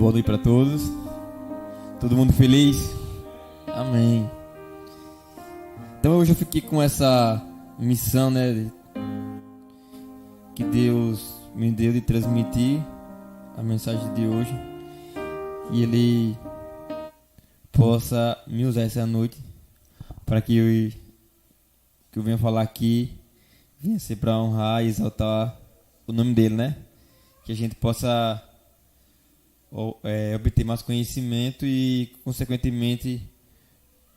Boa noite para todos. Todo mundo feliz? Amém. Então hoje eu fiquei com essa missão, né, que Deus me deu de transmitir a mensagem de hoje, que Ele possa me usar essa noite para que eu venha falar aqui, venha ser para honrar e exaltar o nome dele, né? Que a gente possa obter mais conhecimento e, consequentemente,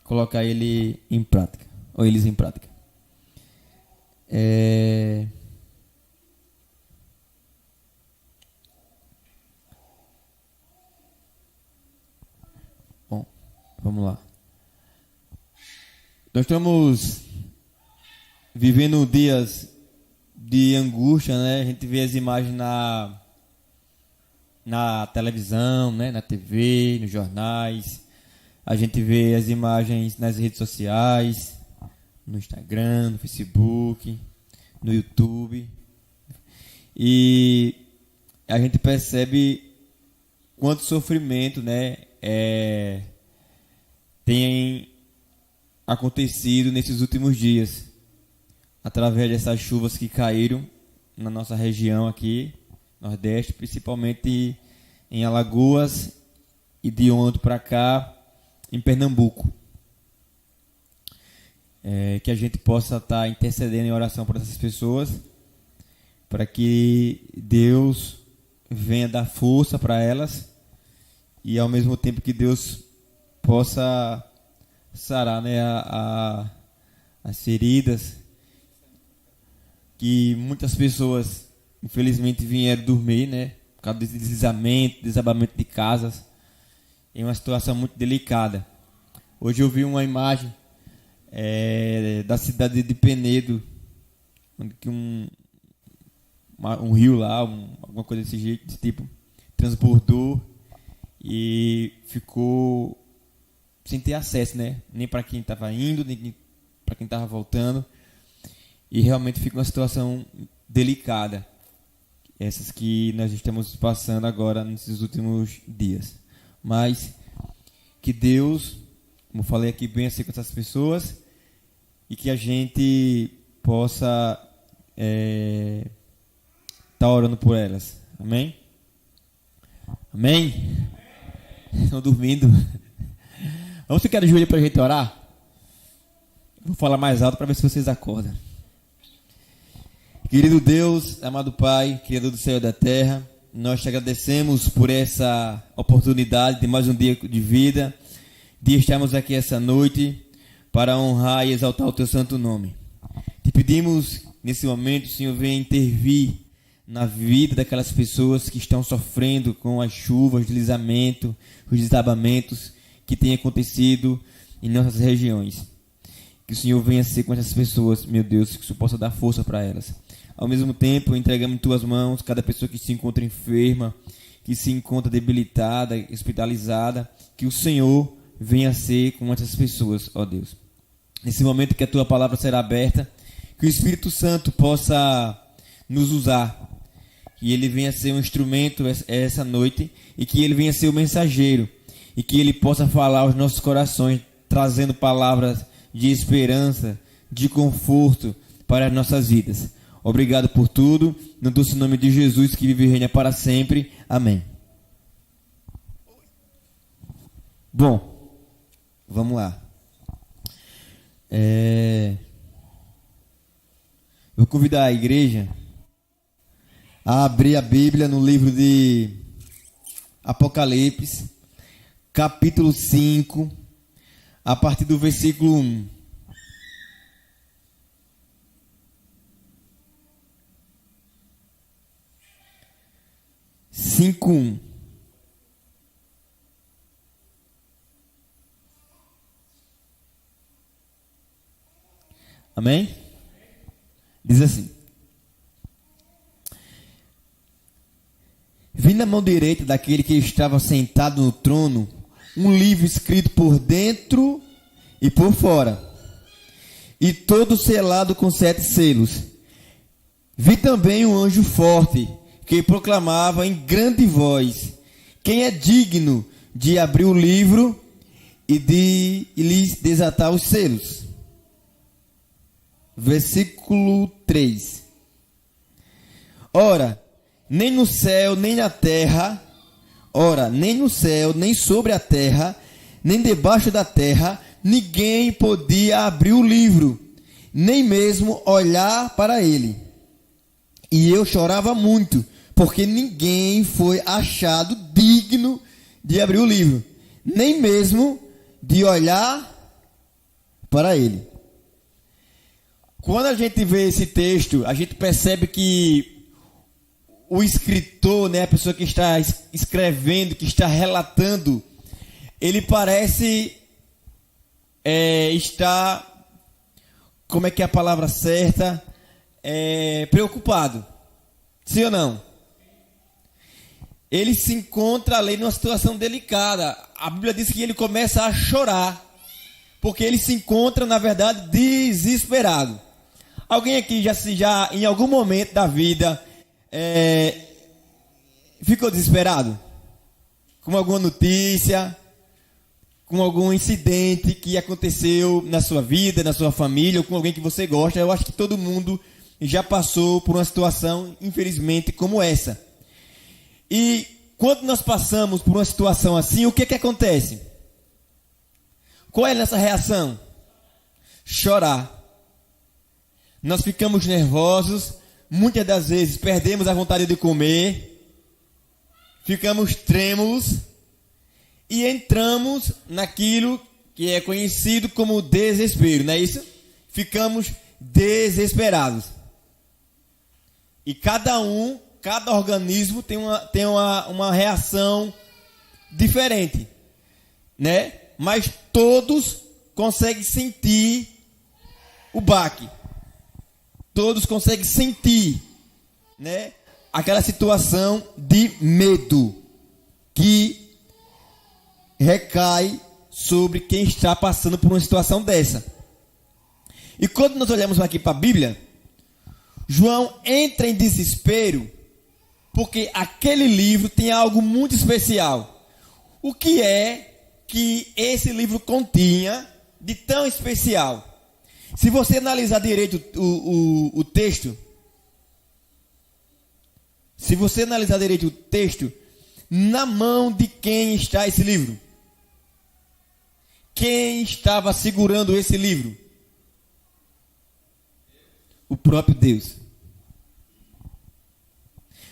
colocar ele em prática, ou eles em prática. Bom, vamos lá. Nós estamos vivendo dias de angústia, né? A gente vê as imagens na televisão, né? Na TV, nos jornais. A gente vê as imagens nas redes sociais, no Instagram, no Facebook, no YouTube. E a gente percebe quanto sofrimento, né, tem acontecido nesses últimos dias, através dessas chuvas que caíram na nossa região aqui, Nordeste, principalmente em Alagoas e de ontem para cá, em Pernambuco. Que a gente possa estar intercedendo em oração por essas pessoas, para que Deus venha dar força para elas e, ao mesmo tempo, que Deus possa sarar, né, as feridas que muitas pessoas, infelizmente, vieram dormir, né, por causa desse desabamento de casas, em uma situação muito delicada. Hoje eu vi uma imagem da cidade de Penedo, onde que um rio lá, alguma coisa desse jeito, desse tipo, transbordou e ficou sem ter acesso, né? Nem para quem estava indo, nem para quem estava voltando. E realmente fica uma situação delicada, essas que nós estamos passando agora nesses últimos dias. Mas que Deus, como eu falei aqui, venha ser com essas pessoas e que a gente possa estar orando por elas. Amém? Amém? Estão dormindo? Vamos ficar de joelho para a gente orar? Vou falar mais alto para ver se vocês acordam. Querido Deus, amado Pai, Criador do céu e da terra, nós te agradecemos por essa oportunidade de mais um dia de vida, de estarmos aqui essa noite para honrar e exaltar o teu santo nome. Te pedimos nesse momento, Senhor, venha intervir na vida daquelas pessoas que estão sofrendo com as chuvas, o deslizamento, os desabamentos que têm acontecido em nossas regiões. Que o Senhor venha ser com essas pessoas, meu Deus, que o Senhor possa dar força para elas. Ao mesmo tempo, entregamos em tuas mãos cada pessoa que se encontra enferma, que se encontra debilitada, hospitalizada, que o Senhor venha ser com essas pessoas, ó Deus. Nesse momento que a tua palavra será aberta, que o Espírito Santo possa nos usar, que ele venha ser um instrumento essa noite e que ele venha ser o mensageiro e que ele possa falar aos nossos corações, trazendo palavras de esperança, de conforto para as nossas vidas. Obrigado por tudo, no doce nome de Jesus, que vive e reina para sempre. Amém. Bom, vamos lá. Vou convidar a igreja a abrir a Bíblia no livro de Apocalipse, capítulo 5, a partir do versículo 1. Amém? Diz assim: vi na mão direita daquele que estava sentado no trono um livro escrito por dentro e por fora, e todo selado com 7 selos. Vi também um anjo forte que proclamava em grande voz: quem é digno de abrir o livro e de lhes desatar os selos? Versículo 3. Ora, nem no céu, nem na terra, nem no céu, nem sobre a terra, nem debaixo da terra, ninguém podia abrir o livro, nem mesmo olhar para ele. E eu chorava muito, porque ninguém foi achado digno de abrir o livro, nem mesmo de olhar para ele. Quando a gente vê esse texto, a gente percebe que o escritor, né, a pessoa que está escrevendo, que está relatando, ele parece estar, como é que é a palavra certa, preocupado. Sim ou não? Ele se encontra ali numa situação delicada. A Bíblia diz que ele começa a chorar, porque ele se encontra, na verdade, desesperado. Alguém aqui já em algum momento da vida ficou desesperado? Com alguma notícia, com algum incidente que aconteceu na sua vida, na sua família, ou com alguém que você gosta? Eu acho que todo mundo já passou por uma situação, infelizmente, como essa. E quando nós passamos por uma situação assim, o que acontece? Qual é a nossa reação? Chorar. Nós ficamos nervosos, muitas das vezes perdemos a vontade de comer, ficamos trêmulos e entramos naquilo que é conhecido como desespero, não é isso? Ficamos desesperados. E cada organismo tem uma reação diferente, né? Mas todos conseguem sentir o baque. Todos conseguem sentir, né, aquela situação de medo que recai sobre quem está passando por uma situação dessa. E quando nós olhamos aqui para a Bíblia, João entra em desespero porque aquele livro tem algo muito especial. O que é que esse livro continha de tão especial? Se você analisar direito o texto, na mão de quem está esse livro? Quem estava segurando esse livro? O próprio Deus.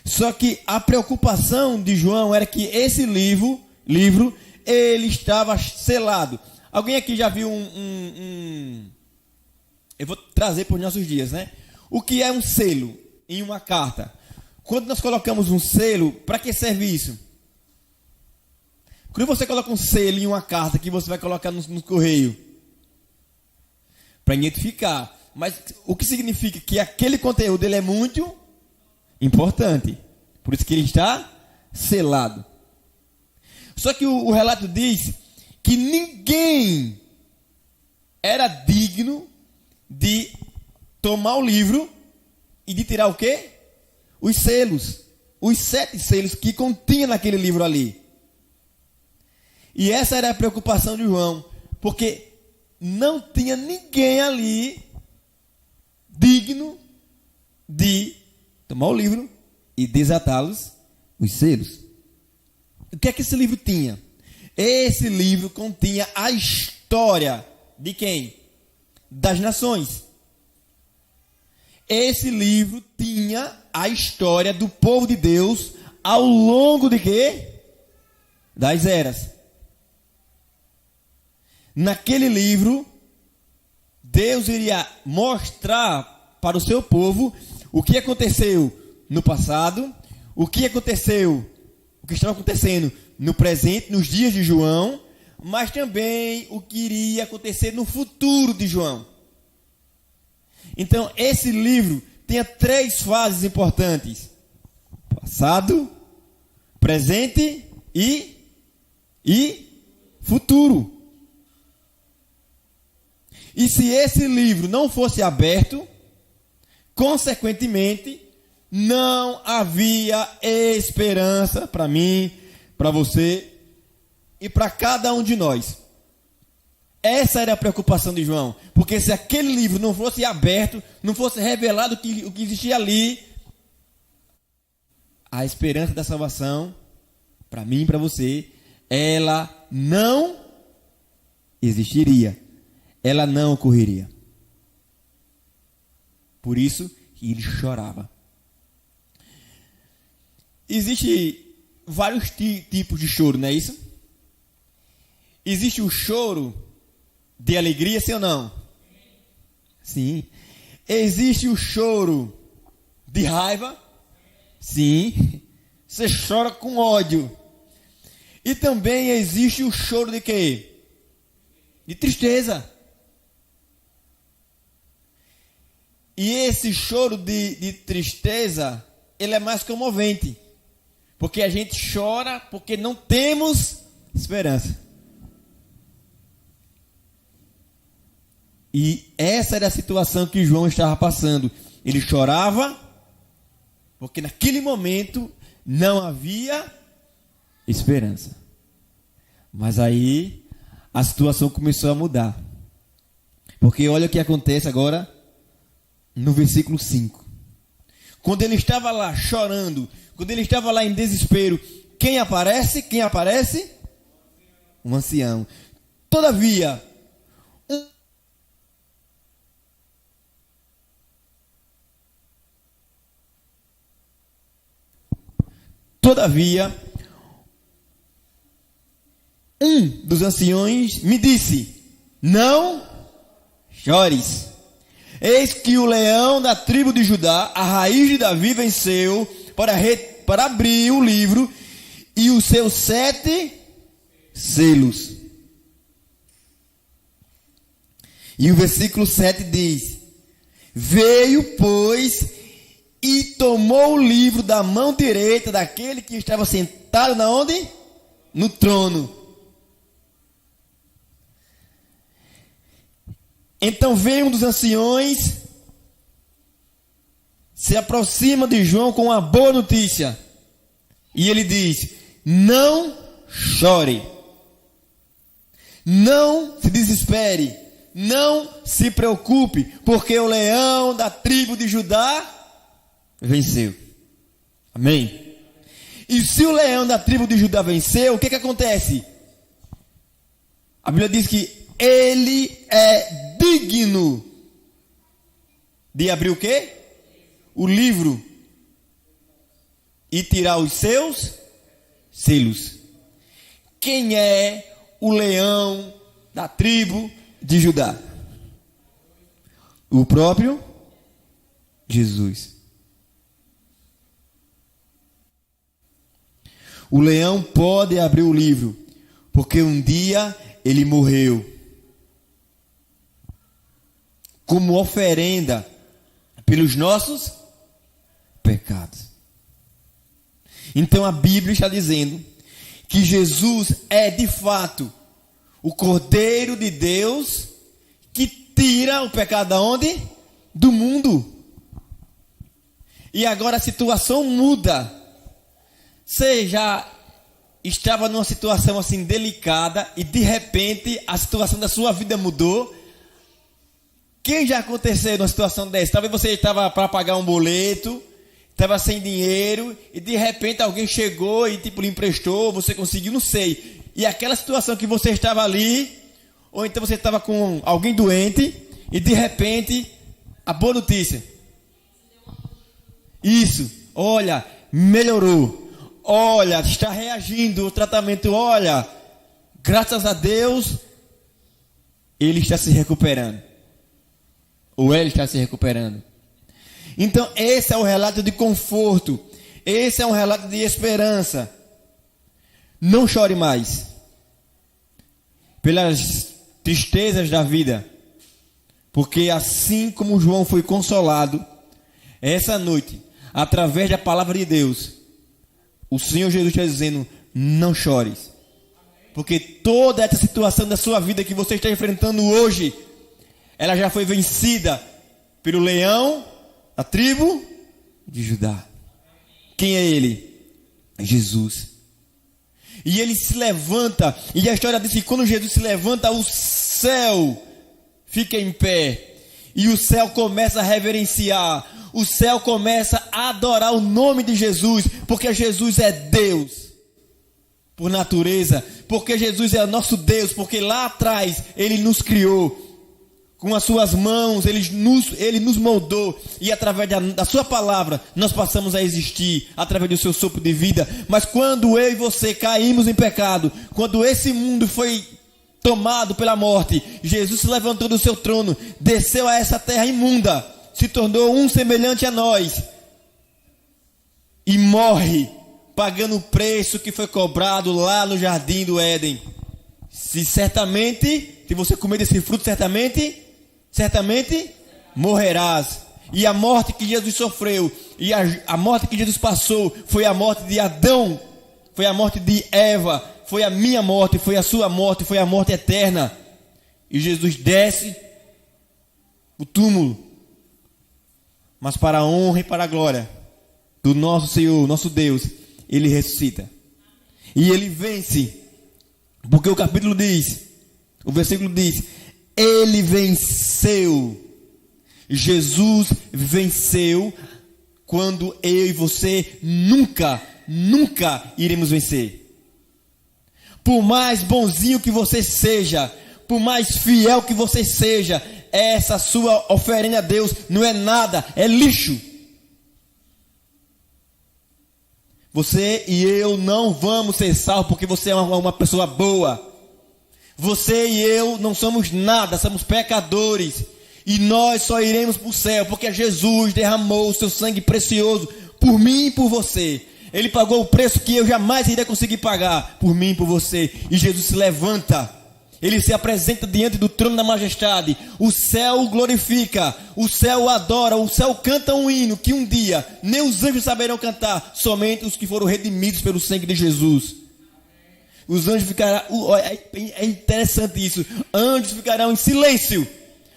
Só que a preocupação de João era que esse livro, ele estava selado. Alguém aqui já viu eu vou trazer para os nossos dias, né? O que é um selo em uma carta? Quando nós colocamos um selo, para que serve isso? Quando você coloca um selo em uma carta que você vai colocar no correio, para identificar. Mas o que significa que aquele conteúdo ele é muito importante. Por isso que ele está selado. Só que o relato diz que ninguém era digno de tomar o livro e de tirar o quê? Os selos. Os 7 selos que continha naquele livro ali. E essa era a preocupação de João. Porque não tinha ninguém ali digno de tomar o livro e desatá-los, os selos. O que é que esse livro tinha? Esse livro continha a história de quem? Das nações. Esse livro tinha a história do povo de Deus ao longo de quê? Das eras. Naquele livro, Deus iria mostrar para o seu povo o que aconteceu no passado, o que estava acontecendo no presente, nos dias de João, mas também o que iria acontecer no futuro de João. Então, esse livro tinha 3 fases importantes: passado, presente e futuro. E se esse livro não fosse aberto, consequentemente, não havia esperança para mim, para você e para cada um de nós. Essa era a preocupação de João, porque se aquele livro não fosse aberto, não fosse revelado o que existia ali, a esperança da salvação, para mim e para você, ela não existiria, ela não ocorreria. Por isso que ele chorava. Existem vários tipos de choro, não é isso? Existe o choro de alegria, sim ou não? Sim. Existe o choro de raiva? Sim. Você chora com ódio. E também existe o choro de quê? De tristeza. E esse choro de tristeza, ele é mais comovente. Porque a gente chora porque não temos esperança. E essa era a situação que João estava passando. Ele chorava porque naquele momento não havia esperança. Mas aí a situação começou a mudar. Porque olha o que acontece agora no versículo 5. Quando ele estava lá chorando, quando ele estava lá em desespero, quem aparece? Quem aparece? Um ancião. Todavia, um dos anciões me disse: não chores. Eis que o leão da tribo de Judá, a raiz de Davi, venceu para abrir o livro e os seus 7 selos. E o versículo 7 diz: veio, pois, e tomou o livro da mão direita daquele que estava sentado na onde? No trono. Então veio um dos anciões, se aproxima de João com uma boa notícia. E ele diz: não chore. Não se desespere. Não se preocupe, porque o leão da tribo de Judá venceu. Amém? E se o leão da tribo de Judá venceu, o que acontece? A Bíblia diz que ele é digno de abrir o quê? O livro e tirar os seus selos. Quem é o leão da tribo de Judá? O próprio Jesus. O leão pode abrir o livro, porque um dia ele morreu como oferenda pelos nossos pecados. Então a Bíblia está dizendo que Jesus é de fato o Cordeiro de Deus que tira o pecado da onde? Do mundo. E agora a situação muda. Você já estava numa situação assim delicada e de repente a situação da sua vida mudou. Quem já aconteceu numa situação dessa? Talvez você estava para pagar um boleto, estava sem dinheiro e de repente alguém chegou e lhe emprestou, você conseguiu, não sei. E aquela situação que você estava ali, ou então você estava com alguém doente e de repente a boa notícia. Isso, olha, melhorou. Olha, está reagindo o tratamento, olha, graças a Deus ele está se recuperando. Ou ele está se recuperando. Então esse é o relato de conforto. Esse é um relato de esperança. Não chore mais pelas tristezas da vida. Porque assim como João foi consolado essa noite, através da palavra de Deus, o Senhor Jesus está dizendo: não chores. Porque toda essa situação da sua vida que você está enfrentando hoje, ela já foi vencida pelo leão da tribo de Judá. Quem é ele? É Jesus. E ele se levanta, e a história diz que quando Jesus se levanta, o céu fica em pé. E o céu começa a reverenciar. O céu começa a adorar o nome de Jesus, porque Jesus é Deus por natureza, porque Jesus é nosso Deus, porque lá atrás Ele nos criou com as suas mãos, Ele nos moldou, e através da sua palavra nós passamos a existir, através do seu sopro de vida. Mas quando eu e você caímos em pecado, quando esse mundo foi tomado pela morte, Jesus se levantou do seu trono, desceu a essa terra imunda, se tornou um semelhante a nós e morre, pagando o preço que foi cobrado lá no jardim do Éden. Se você comer desse fruto, certamente morrerás. E a morte que Jesus sofreu, e a morte que Jesus passou, foi a morte de Adão, foi a morte de Eva, foi a minha morte, foi a sua morte, foi a morte eterna. E Jesus desce o túmulo, mas para a honra e para a glória do nosso Senhor, nosso Deus, Ele ressuscita. E Ele vence, porque o versículo diz, Ele venceu. Jesus venceu, quando eu e você nunca iremos vencer. Por mais bonzinho que você seja, por mais fiel que você seja, essa sua oferenda a Deus não é nada, é lixo. Você e eu não vamos ser salvos porque você é uma pessoa boa. Você e eu não somos nada, somos pecadores. E nós só iremos para o céu porque Jesus derramou o seu sangue precioso por mim e por você. Ele pagou o preço que eu jamais iria conseguir pagar por mim e por você. E Jesus se levanta. Ele se apresenta diante do trono da majestade. O céu o glorifica, o céu o adora, o céu canta um hino que um dia nem os anjos saberão cantar, somente os que foram redimidos pelo sangue de Jesus. Os anjos ficarão, é interessante isso, anjos ficarão em silêncio,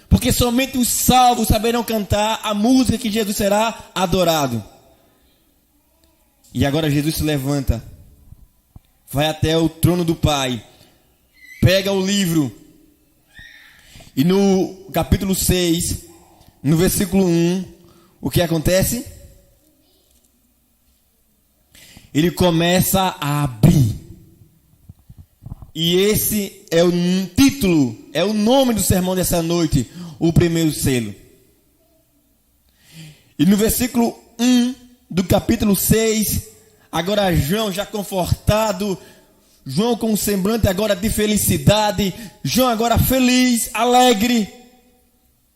porque somente os salvos saberão cantar a música que Jesus será adorado. E agora Jesus se levanta, vai até o trono do Pai, pega o livro, e no capítulo 6, no versículo 1, o que acontece? Ele começa a abrir. E esse é o título, é o nome do sermão dessa noite, o primeiro selo. E no versículo 1 do capítulo 6, agora João já confortado, João com um semblante agora de felicidade, João agora feliz, alegre,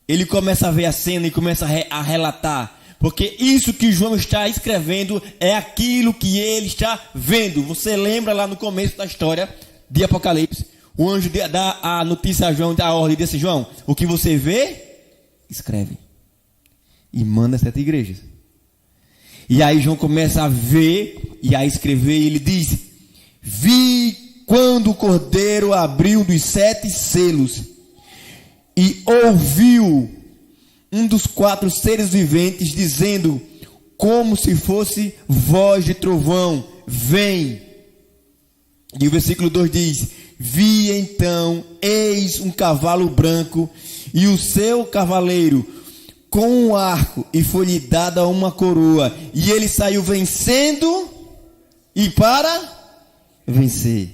ele começa a ver a cena e começa a relatar, porque isso que João está escrevendo é aquilo que ele está vendo. Você lembra lá no começo da história de Apocalipse, o anjo dá a notícia a João, dá a ordem, disse: João, o que você vê, escreve e manda 7 igrejas. E aí João começa a ver e a escrever, e ele diz: vi quando o Cordeiro abriu dos 7 selos, e ouviu um dos 4 seres viventes dizendo, como se fosse voz de trovão: vem. E o versículo 2 diz: vi então, eis um cavalo branco, e o seu cavaleiro com um arco, e foi-lhe dada uma coroa, e ele saiu vencendo e para vencer.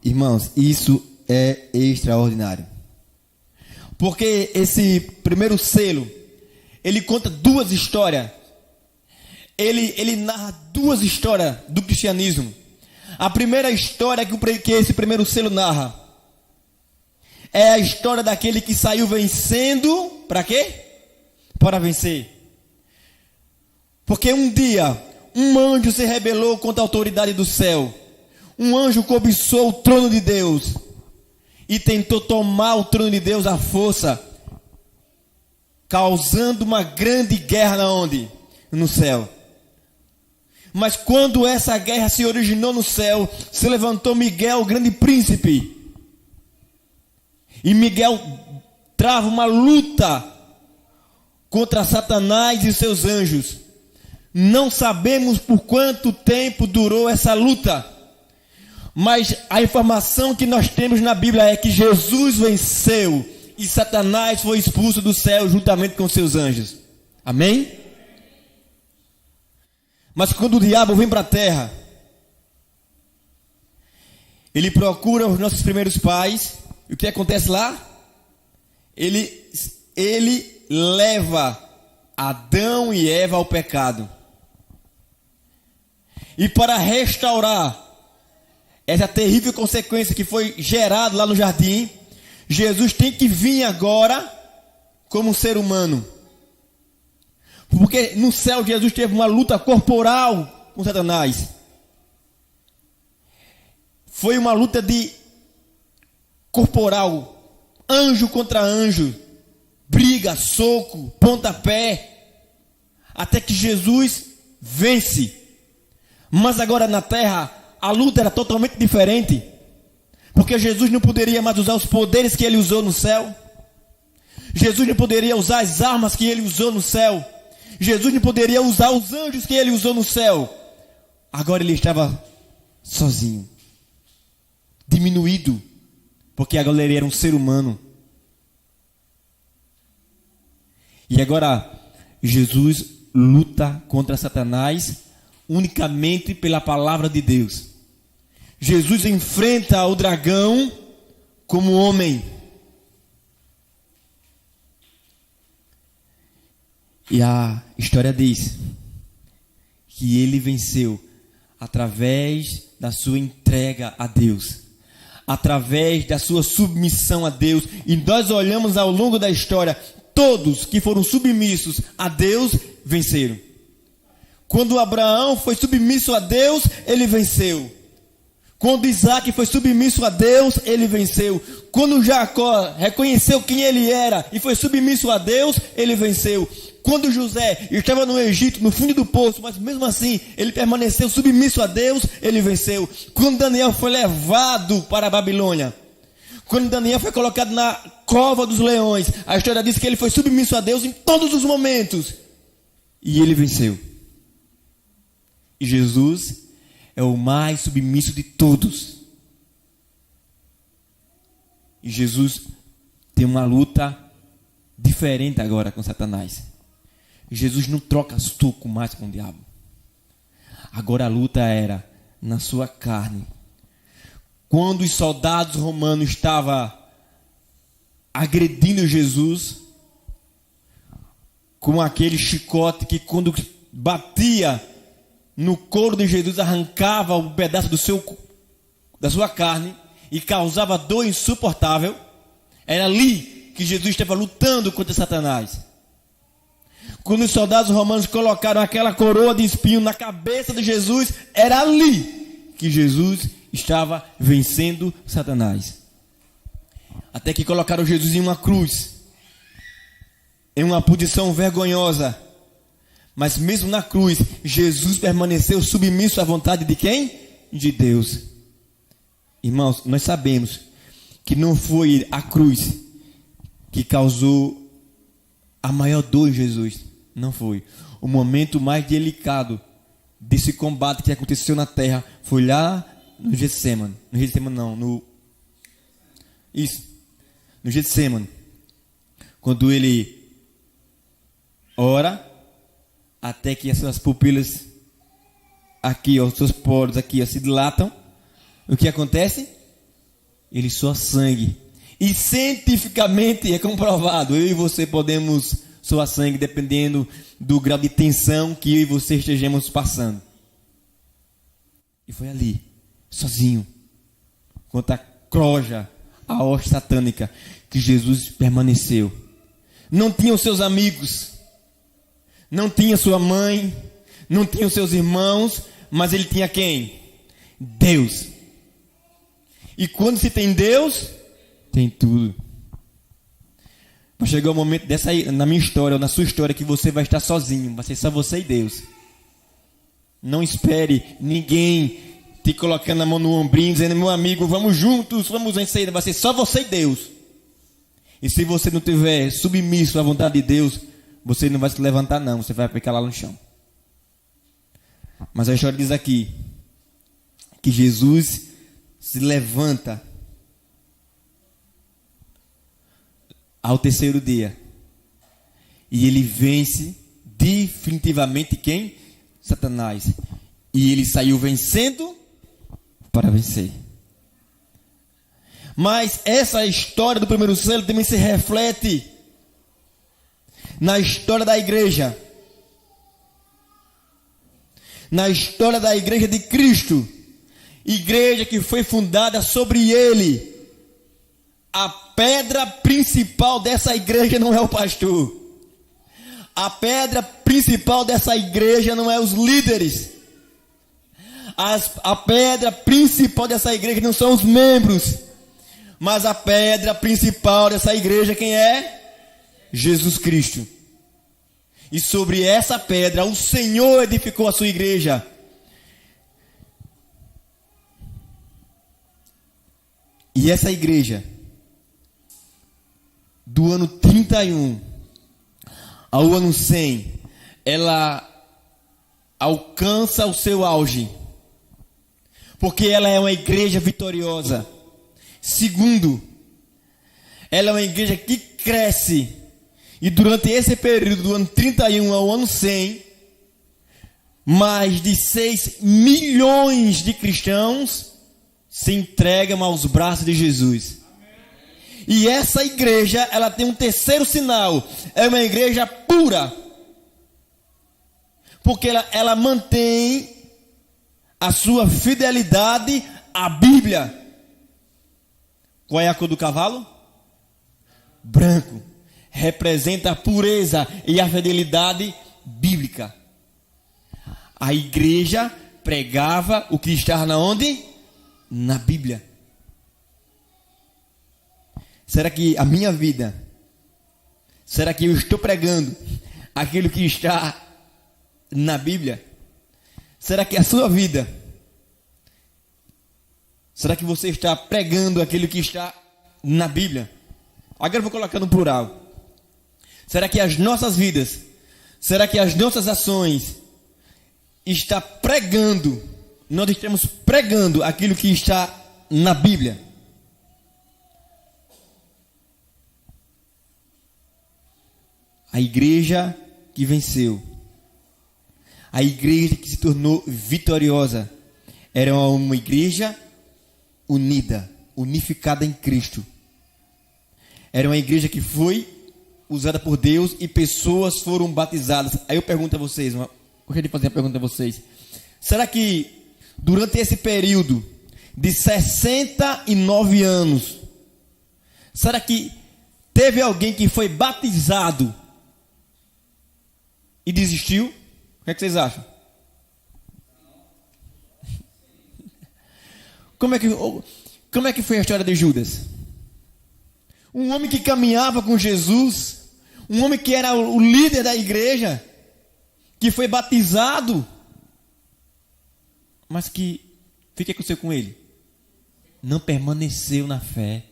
Irmãos, isso é extraordinário, porque esse primeiro selo, ele conta 2 histórias. Ele narra 2 histórias do cristianismo. A primeira história que esse primeiro selo narra é a história daquele que saiu vencendo. Para quê? Para vencer. Porque um dia um anjo se rebelou contra a autoridade do céu. Um anjo cobiçou o trono de Deus e tentou tomar o trono de Deus à força, causando uma grande guerra na onde? No céu. Mas quando essa guerra se originou no céu, se levantou Miguel, o grande príncipe. E Miguel trava uma luta contra Satanás e seus anjos. Não sabemos por quanto tempo durou essa luta, mas a informação que nós temos na Bíblia é que Jesus venceu e Satanás foi expulso do céu juntamente com seus anjos. Amém? Mas quando o diabo vem para a terra, ele procura os nossos primeiros pais. E o que acontece lá? Ele leva Adão e Eva ao pecado. E para restaurar essa terrível consequência que foi gerada lá no jardim, Jesus tem que vir agora como um ser humano. Porque no céu Jesus teve uma luta corporal com Satanás. Foi uma luta de corporal, anjo contra anjo, briga, soco, pontapé, até que Jesus vence. Mas agora na terra a luta era totalmente diferente, porque Jesus não poderia mais usar os poderes que ele usou no céu. Jesus não poderia usar as armas que ele usou no céu. Jesus não poderia usar os anjos que ele usou no céu. Agora ele estava sozinho, diminuído, porque agora ele era um ser humano. E agora Jesus luta contra Satanás unicamente pela palavra de Deus. Jesus enfrenta o dragão como homem. E a história diz que ele venceu através da sua entrega a Deus, através da sua submissão a Deus. E nós olhamos ao longo da história, todos que foram submissos a Deus venceram. Quando Abraão foi submisso a Deus, ele venceu. Quando Isaac foi submisso a Deus, ele venceu. Quando Jacó reconheceu quem ele era e foi submisso a Deus, ele venceu. Quando José estava no Egito, no fundo do poço, mas mesmo assim ele permaneceu submisso a Deus, ele venceu. Quando Daniel foi levado para a Babilônia, quando Daniel foi colocado na cova dos leões, a história diz que ele foi submisso a Deus em todos os momentos e ele venceu. E Jesus é o mais submisso de todos. E Jesus tem uma luta diferente agora com Satanás. Jesus não troca soco mais com o diabo. Agora a luta era na sua carne. Quando os soldados romanos estavam agredindo Jesus com aquele chicote que quando batia no couro de Jesus arrancava um pedaço da sua carne e causava dor insuportável, era ali que Jesus estava lutando contra Satanás. Quando os soldados romanos colocaram aquela coroa de espinho na cabeça de Jesus, era ali que Jesus estava vencendo Satanás. Até que colocaram Jesus em uma cruz, em uma posição vergonhosa. Mas mesmo na cruz, Jesus permaneceu submisso à vontade de quem? De Deus. Irmãos, nós sabemos que não foi a cruz que causou a maior dor em Jesus. Não foi. O momento mais delicado desse combate que aconteceu na terra foi lá no Getsemane. No Getsemane não, no Getsemane. Quando ele ora até que as suas pupilas aqui, os seus poros aqui se dilatam, o que acontece? Ele soa sangue. E cientificamente é comprovado, eu e você podemos soar sangue dependendo do grau de tensão que eu e você estejamos passando. E foi ali, sozinho, contra a croja, a hoste satânica, que Jesus permaneceu. Não tinha os seus amigos, não tinha sua mãe, não tinha os seus irmãos, mas ele tinha quem? Deus. E quando se tem Deus, tem tudo. Vai chegar o momento dessa aí, na minha história, ou na sua história, que você vai estar sozinho. Vai ser só você e Deus. Não espere ninguém te colocando a mão no ombrinho, dizendo, meu amigo, vamos juntos, vamos vencer. Vai ser só você e Deus. E se você não tiver submisso à vontade de Deus, você não vai se levantar não, você vai ficar lá no chão. Mas a história diz aqui que Jesus se levanta ao terceiro dia e ele vence definitivamente quem? Satanás. E ele saiu vencendo para vencer. Mas essa história do primeiro selo também se reflete na história da igreja. Na história da igreja de Cristo. Igreja que foi fundada sobre ele. A pedra principal dessa igreja não é o pastor. A pedra principal dessa igreja não é os líderes. A pedra principal dessa igreja não são os membros. Mas a pedra principal dessa igreja quem é? Jesus Cristo. E sobre essa pedra o Senhor edificou a sua igreja. E essa igreja, do ano 31 ao ano 100, ela alcança o seu auge. Porque ela é uma igreja vitoriosa. Segundo, ela é uma igreja que cresce. E durante esse período, do ano 31 ao ano 100, mais de 6 milhões de cristãos se entregam aos braços de Jesus. E essa igreja, ela tem um terceiro sinal. É uma igreja pura. Porque ela mantém a sua fidelidade à Bíblia. Qual é a cor do cavalo? Branco. Representa a pureza e a fidelidade bíblica. A igreja pregava o que está na onde? Na Bíblia. Será que a minha vida, será que eu estou pregando aquilo que está na Bíblia? Será que a sua vida, será que você está pregando aquilo que está na Bíblia? Agora eu vou colocar no plural. Será que as nossas vidas, será que as nossas ações está pregando, nós estamos pregando aquilo que está na Bíblia? A igreja que venceu, a igreja que se tornou vitoriosa, era uma igreja unida, unificada em Cristo. Era uma igreja que foi usada por Deus e pessoas foram batizadas. Aí eu pergunto a vocês, eu gostaria de fazer uma pergunta a vocês. Será que durante esse período de 69 anos, será que teve alguém que foi batizado e desistiu? O que é que vocês acham? Como é que foi a história de Judas? Um homem que caminhava com Jesus, um homem que era o líder da igreja, que foi batizado, mas que, o que aconteceu com ele? Não permaneceu na fé.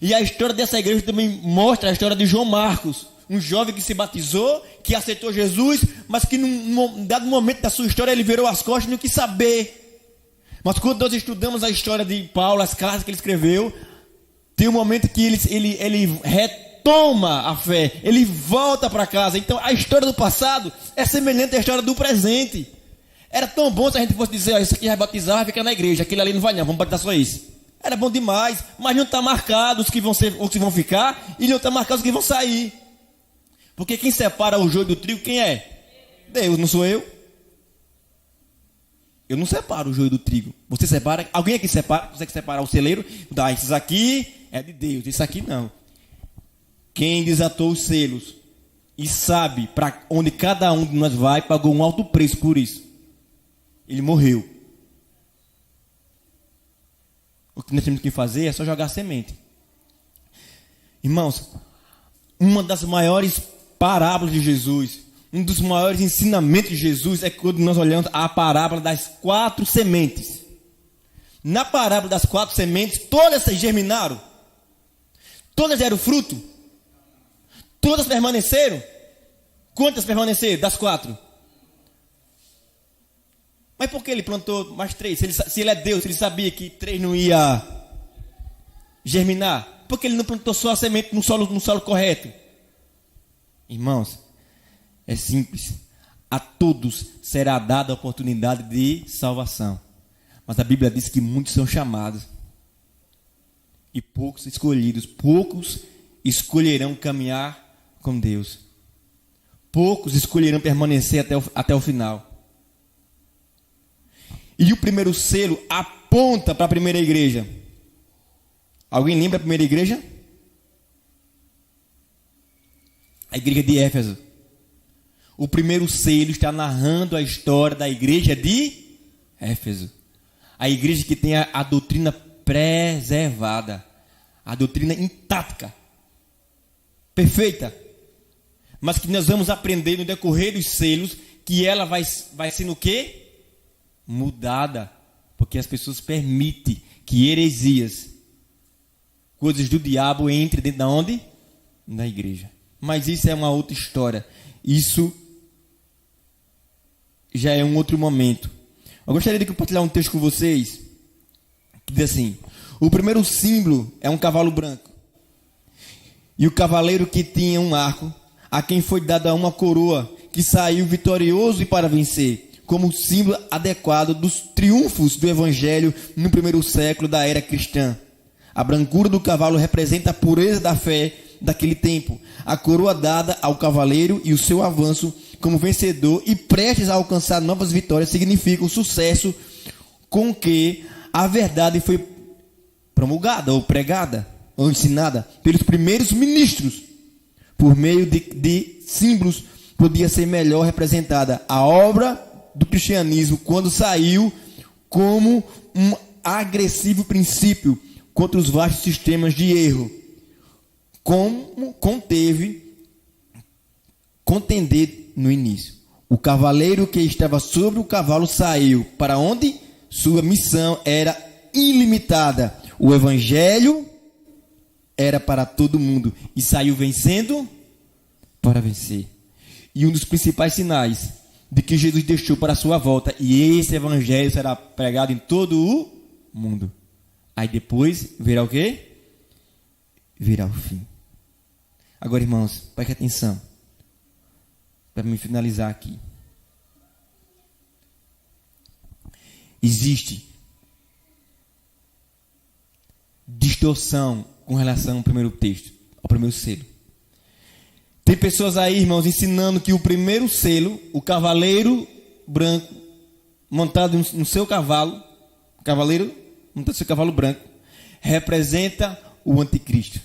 E a história dessa igreja também mostra a história de João Marcos, um jovem que se batizou, que aceitou Jesus, mas que num dado momento da sua história ele virou as costas e não quis saber. Mas quando nós estudamos a história de Paulo, as cartas que ele escreveu, tem um momento que ele retoma a fé, ele volta para casa. Então a história do passado é semelhante à história do presente. Era tão bom se a gente fosse dizer, isso aqui vai batizar, vai ficar na igreja, aquele ali não vai não, vamos batizar só isso. Era bom demais, mas não está marcado os que vão ficar e não está marcado os que vão sair. Porque quem separa o joio do trigo, quem é? Deus, não sou eu. Eu não separo o joio do trigo. Você separa, alguém aqui separa, consegue separar o celeiro? Dá, isso aqui é de Deus, isso aqui não. Quem desatou os selos e sabe para onde cada um de nós vai, pagou um alto preço por isso. Ele morreu. O que nós temos que fazer é só jogar semente. Irmãos, uma das maiores parábolas de Jesus, um dos maiores ensinamentos de Jesus é quando nós olhamos a parábola das 4 sementes. Na parábola das 4 sementes, todas germinaram. Todas deram fruto. Todas permaneceram? Quantas permaneceram das 4? Mas por que ele plantou mais 3? Se ele é Deus, se ele sabia que 3 não ia germinar, por que ele não plantou só a semente no solo correto? Irmãos, é simples. A todos será dada a oportunidade de salvação. Mas a Bíblia diz que muitos são chamados e poucos escolhidos. Poucos escolherão caminhar com Deus. Poucos escolherão permanecer até o final. E o primeiro selo aponta para a primeira igreja. Alguém lembra a primeira igreja? A igreja de Éfeso. O primeiro selo está narrando a história da igreja de Éfeso. A igreja que tem a doutrina preservada. A doutrina intacta. Perfeita. Mas que nós vamos aprender no decorrer dos selos que ela vai sendo o quê? Mudada. Porque as pessoas permitem que heresias, coisas do diabo, entrem dentro da onde? Na igreja. Mas isso é uma outra história. Isso já é um outro momento. Eu gostaria de compartilhar um texto com vocês que diz assim: o primeiro símbolo é um cavalo branco. E o cavaleiro que tinha um arco, a quem foi dada uma coroa, que saiu vitorioso e para vencer, como símbolo adequado dos triunfos do evangelho no primeiro século da era cristã. A brancura do cavalo representa a pureza da fé daquele tempo. A coroa dada ao cavaleiro e o seu avanço como vencedor e prestes a alcançar novas vitórias significa o sucesso com que a verdade foi promulgada ou pregada ou ensinada pelos primeiros ministros. Por meio de símbolos podia ser melhor representada a obra do cristianismo quando saiu como um agressivo princípio contra os vastos sistemas de erro, como contender no início. O cavaleiro que estava sobre o cavalo saiu para onde? Sua missão era ilimitada. O evangelho era para todo mundo e saiu vencendo para vencer. E um dos principais sinais de que Jesus deixou para a sua volta, e esse evangelho será pregado em todo o mundo. Aí depois virá o quê? Virá o fim. Agora, irmãos, preste atenção. Para me finalizar aqui. Existe distorção com relação ao primeiro texto, ao primeiro selo. Tem pessoas aí, irmãos, ensinando que o primeiro selo, o cavaleiro branco, montado no seu cavalo, o cavaleiro montado no seu cavalo branco, representa o anticristo.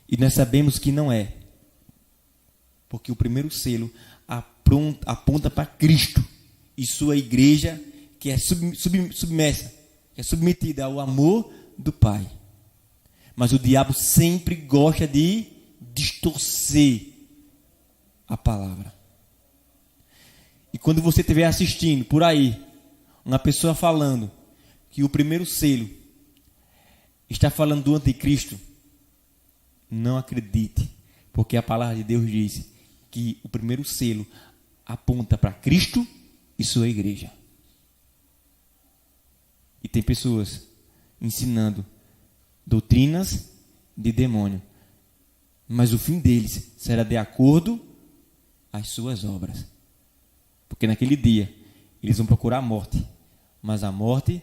E nós sabemos que não é. Porque o primeiro selo aponta para Cristo e sua igreja, que é submersa, que é submetida ao amor do Pai. Mas o diabo sempre gosta de distorcer a palavra. E quando você estiver assistindo por aí, uma pessoa falando que o primeiro selo está falando do anticristo, não acredite, porque a palavra de Deus diz que o primeiro selo aponta para Cristo e sua igreja. E tem pessoas ensinando doutrinas de demônio, mas o fim deles será de acordo às suas obras. Porque naquele dia eles vão procurar a morte, mas a morte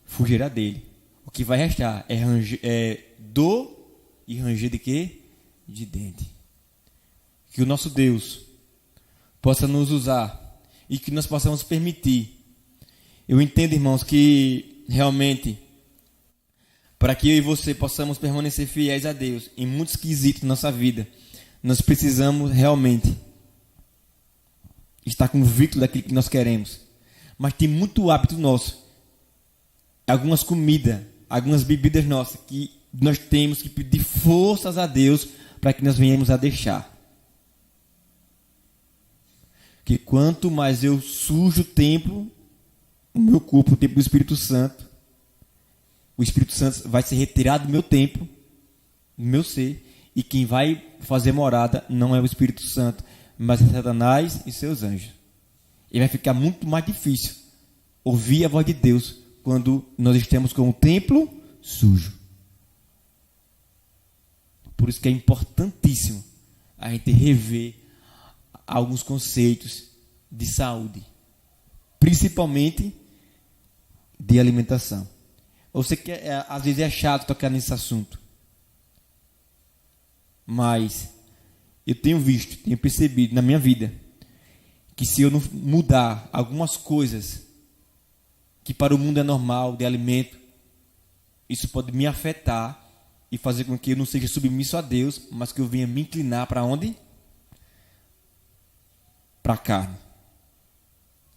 fugirá dele. O que vai restar é dor e ranger de quê? De dente. Que o nosso Deus possa nos usar e que nós possamos permitir. Eu entendo, irmãos, que realmente, para que eu e você possamos permanecer fiéis a Deus em muitos quesitos da nossa vida, nós precisamos realmente estar convictos daquilo que nós queremos. Mas tem muito hábito nosso, algumas comidas, algumas bebidas nossas, que nós temos que pedir forças a Deus para que nós venhamos a deixar. Que quanto mais eu sujo o templo, o meu corpo, o templo do Espírito Santo, o Espírito Santo vai ser retirado do meu templo, do meu ser, E quem vai fazer morada não é o Espírito Santo, mas é Satanás e seus anjos. E vai ficar muito mais difícil ouvir a voz de Deus quando nós estamos com o templo sujo. Por isso que é importantíssimo a gente rever alguns conceitos de saúde, principalmente de alimentação. Você quer, às vezes é chato tocar nesse assunto, mas eu tenho percebido na minha vida que se eu não mudar algumas coisas que para o mundo é normal de alimento, isso pode me afetar e fazer com que eu não seja submisso a Deus, mas que eu venha me inclinar para onde? Para a carne.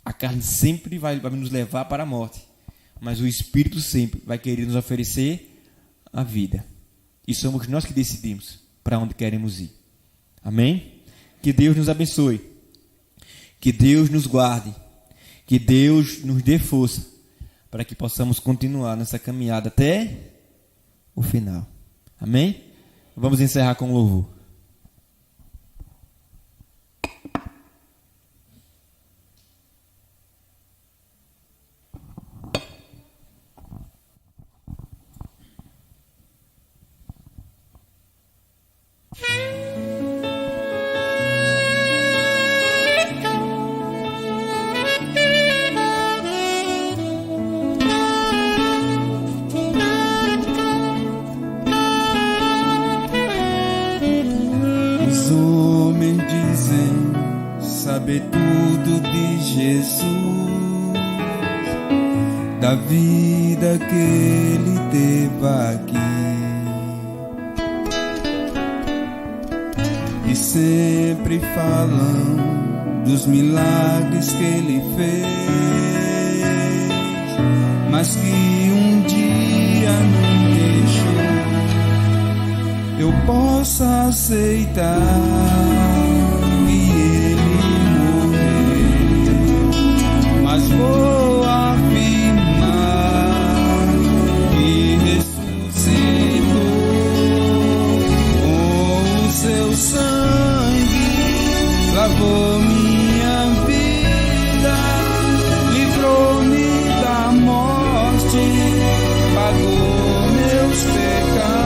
A carne sempre vai nos levar para a morte, mas o Espírito sempre vai querer nos oferecer a vida. E somos nós que decidimos para onde queremos ir. Amém? Que Deus nos abençoe. Que Deus nos guarde. Que Deus nos dê força para que possamos continuar nessa caminhada até o final. Amém? Vamos encerrar com louvor. Os homens dizem saber tudo de Jesus, da vida que ele teve aqui, e sempre falam dos milagres que ele fez, mas que um dia não deixou eu possa aceitar que ele morreu, mas vou afirmar que ressuscitou com o seu sangue, lavou minha vida, livrou-me da morte, pagou meus pecados.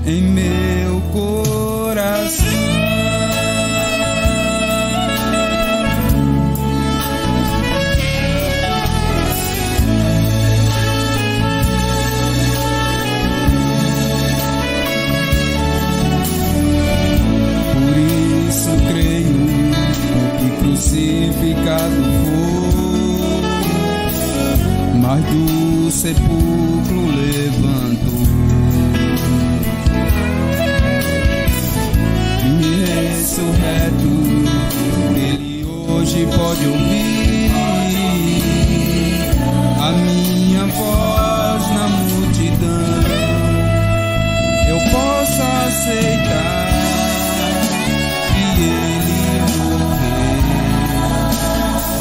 Em meu coração, por isso creio que crucificado foi, mas do sepulcro levantou. Ressurreto, ele hoje pode ouvir a minha voz na multidão. Eu posso aceitar que ele morreu,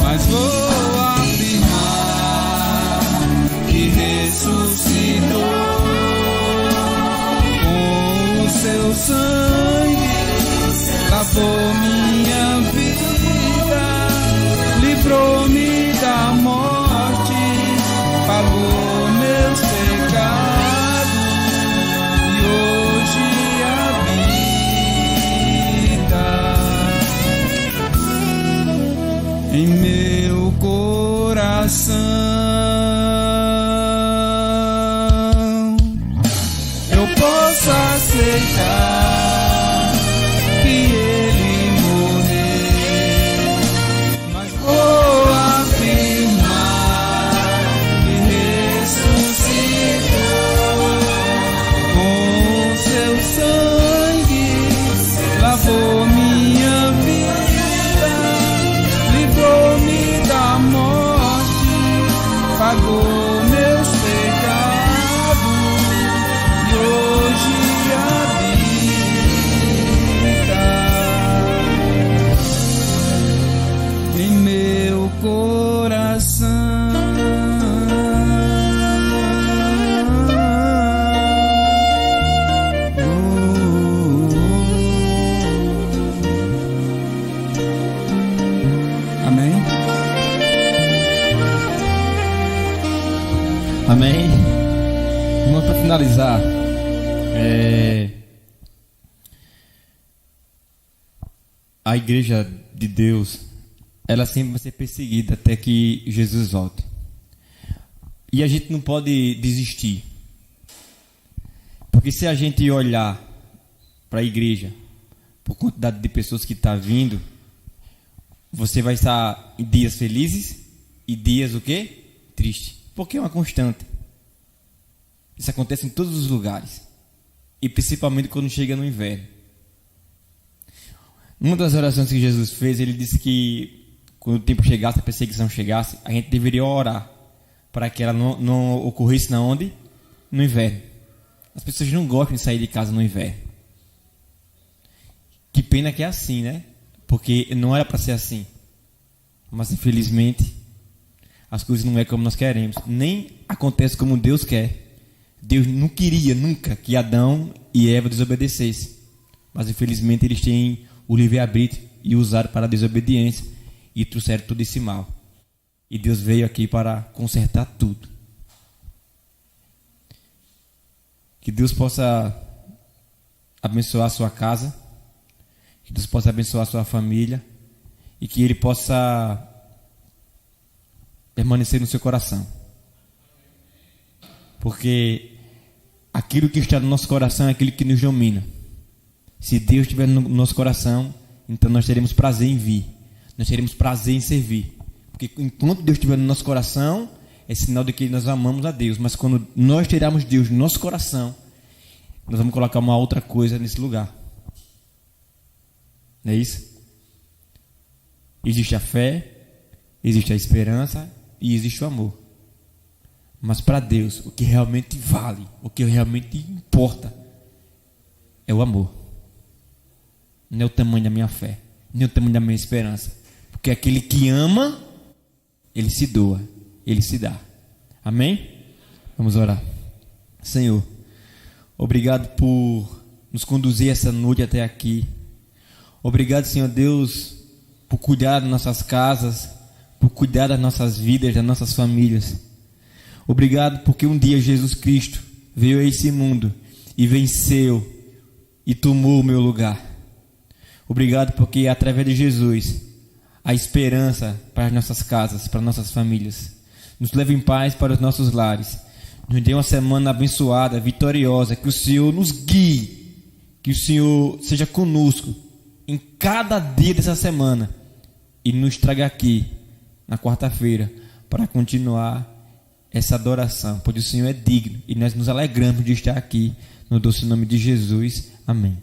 mas vou afirmar que ressuscitou com o seu sangue. Lavou minha vida, livrou-me da morte, pagou meus pecados e hoje habita em meu coração. Eu posso aceitar pagou meus pecados e hoje habita em meu coração. Amém? Irmãos, para finalizar, a igreja de Deus, ela sempre vai ser perseguida até que Jesus volte. E a gente não pode desistir. Porque se a gente olhar para a igreja, por quantidade de pessoas que está vindo, você vai estar em dias felizes e dias o quê? Triste. Porque é uma constante. Isso acontece em todos os lugares. E principalmente quando chega no inverno. Uma das orações que Jesus fez, ele disse que quando o tempo chegasse, a perseguição chegasse, a gente deveria orar para que ela não ocorresse na onde? No inverno. As pessoas não gostam de sair de casa no inverno. Que pena que é assim, né? Porque não era para ser assim. Mas infelizmente as coisas não é como nós queremos. Nem acontece como Deus quer. Deus não queria nunca que Adão e Eva desobedecessem. Mas infelizmente eles têm o livre-arbítrio e usaram para a desobediência e trouxeram todo esse mal. E Deus veio aqui para consertar tudo. Que Deus possa abençoar a sua casa, que Deus possa abençoar a sua família e que Ele possa permanecer no seu coração. Porque aquilo que está no nosso coração é aquilo que nos domina. Se Deus estiver no nosso coração, então nós teremos prazer em vir. Nós teremos prazer em servir. Porque enquanto Deus estiver no nosso coração, é sinal de que nós amamos a Deus. Mas quando nós tirarmos Deus no nosso coração, nós vamos colocar uma outra coisa nesse lugar. Não é isso? Existe a fé, existe a esperança e existe o amor. Mas para Deus, o que realmente vale, o que realmente importa, é o amor. Não é o tamanho da minha fé, nem o tamanho da minha esperança. Porque aquele que ama, ele se doa, ele se dá. Amém? Vamos orar. Senhor, obrigado por nos conduzir essa noite até aqui. Obrigado, Senhor Deus, por cuidar das nossas casas, por cuidar das nossas vidas, das nossas famílias. Obrigado porque um dia Jesus Cristo veio a esse mundo e venceu e tomou o meu lugar. Obrigado porque através de Jesus há esperança para as nossas casas, para as nossas famílias. Nos leve em paz para os nossos lares. Nos dê uma semana abençoada, vitoriosa. Que o Senhor nos guie, que o Senhor seja conosco em cada dia dessa semana e nos traga aqui na quarta-feira para continuar essa adoração, pois o Senhor é digno e nós nos alegramos de estar aqui no doce nome de Jesus. Amém.